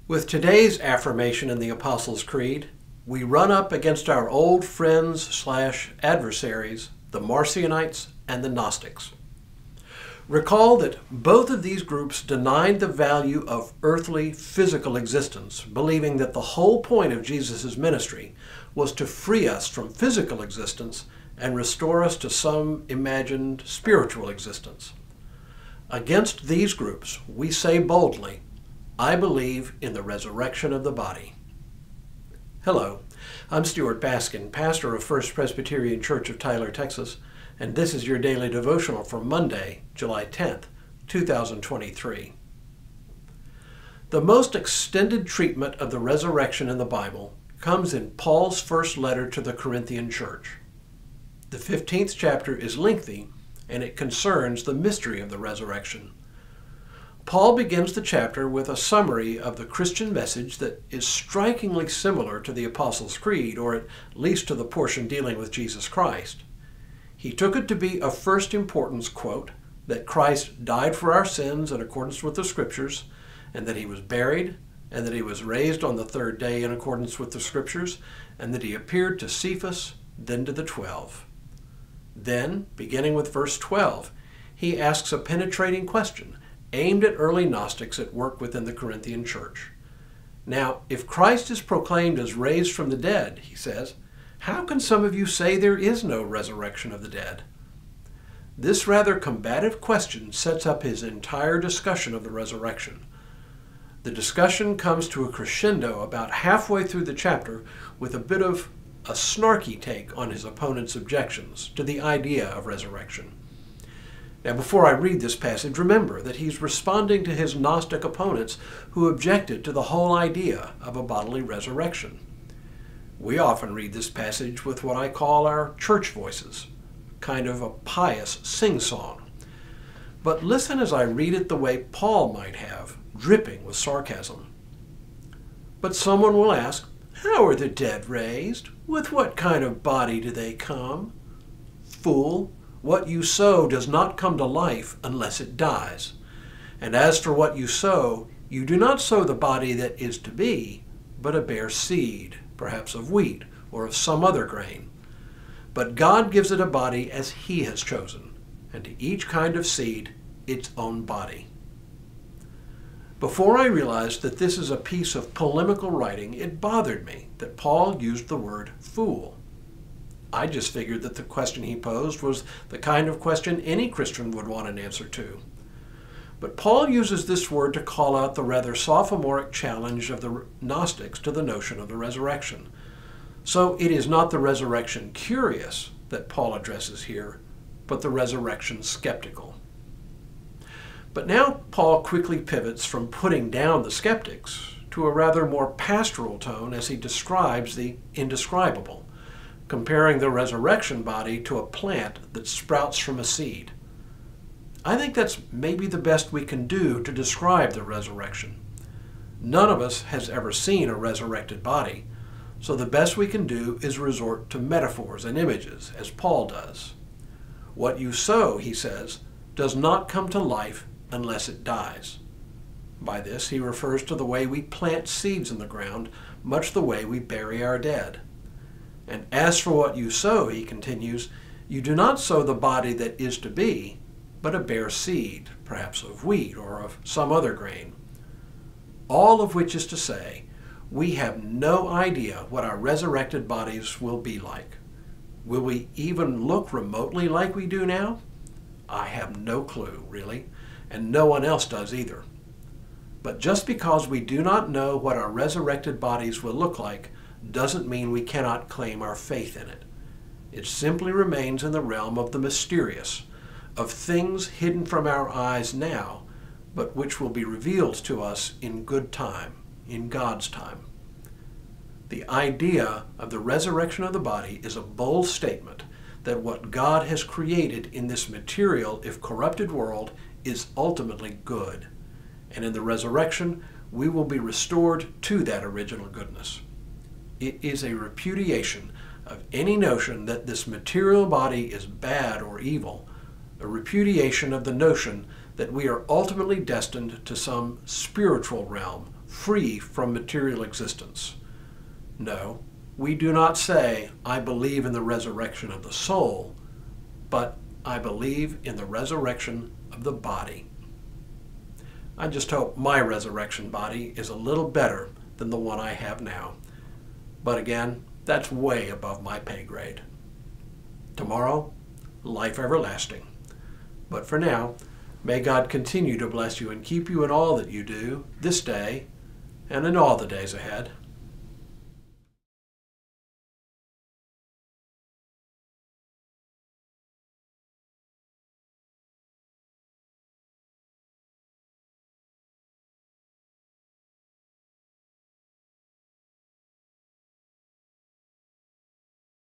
With today's affirmation in the Apostles' Creed, we run up against our old friends/adversaries, the Marcionites and the Gnostics. Recall that both of these groups denied the value of earthly, physical existence, believing that the whole point of Jesus' ministry was to free us from physical existence and restore us to some imagined spiritual existence. Against these groups, we say boldly, I believe in the resurrection of the body. Hello, I'm Stuart Baskin, pastor of First Presbyterian Church of Tyler, Texas, and this is your daily devotional for Monday, July 10th, 2023. The most extended treatment of the resurrection in the Bible comes in Paul's first letter to the Corinthian church. The 15th chapter is lengthy, and it concerns the mystery of the resurrection. Paul begins the chapter with a summary of the Christian message that is strikingly similar to the Apostles' Creed, or at least to the portion dealing with Jesus Christ. He took it to be of first importance, quote, that Christ died for our sins in accordance with the Scriptures, and that he was buried, and that he was raised on the third day in accordance with the Scriptures, and that he appeared to Cephas, then to the 12. Then, beginning with verse 12, he asks a penetrating question aimed at early Gnostics at work within the Corinthian church. Now, if Christ is proclaimed as raised from the dead, he says, how can some of you say there is no resurrection of the dead? This rather combative question sets up his entire discussion of the resurrection. The discussion comes to a crescendo about halfway through the chapter with a bit of a snarky take on his opponent's objections to the idea of resurrection. Now, before I read this passage, remember that he's responding to his Gnostic opponents who objected to the whole idea of a bodily resurrection. We often read this passage with what I call our church voices, kind of a pious sing-song. But listen as I read it the way Paul might have, dripping with sarcasm. But someone will ask, how are the dead raised? With what kind of body do they come? Fool! What you sow does not come to life unless it dies. And as for what you sow, you do not sow the body that is to be, but a bare seed, perhaps of wheat or of some other grain. But God gives it a body as he has chosen, and to each kind of seed its own body. Before I realized that this is a piece of polemical writing, it bothered me that Paul used the word fool. I just figured that the question he posed was the kind of question any Christian would want an answer to. But Paul uses this word to call out the rather sophomoric challenge of the Gnostics to the notion of the resurrection. So it is not the resurrection curious that Paul addresses here, but the resurrection skeptical. But now Paul quickly pivots from putting down the skeptics to a rather more pastoral tone as he describes the indescribable, comparing the resurrection body to a plant that sprouts from a seed. I think that's maybe the best we can do to describe the resurrection. None of us has ever seen a resurrected body, so the best we can do is resort to metaphors and images, as Paul does. What you sow, he says, does not come to life unless it dies. By this, he refers to the way we plant seeds in the ground, much the way we bury our dead. And as for what you sow, he continues, you do not sow the body that is to be, but a bare seed, perhaps of wheat or of some other grain. All of which is to say, we have no idea what our resurrected bodies will be like. Will we even look remotely like we do now? I have no clue, really, and no one else does either. But just because we do not know what our resurrected bodies will look like doesn't mean we cannot claim our faith in it. It simply remains in the realm of the mysterious, of things hidden from our eyes now, but which will be revealed to us in good time, in God's time. The idea of the resurrection of the body is a bold statement that what God has created in this material, if corrupted world, is ultimately good. And in the resurrection, we will be restored to that original goodness. It is a repudiation of any notion that this material body is bad or evil, a repudiation of the notion that we are ultimately destined to some spiritual realm free from material existence. No, we do not say, I believe in the resurrection of the soul, but I believe in the resurrection of the body. I just hope my resurrection body is a little better than the one I have now. But again, that's way above my pay grade. Tomorrow, life everlasting. But for now, may God continue to bless you and keep you in all that you do this day and in all the days ahead.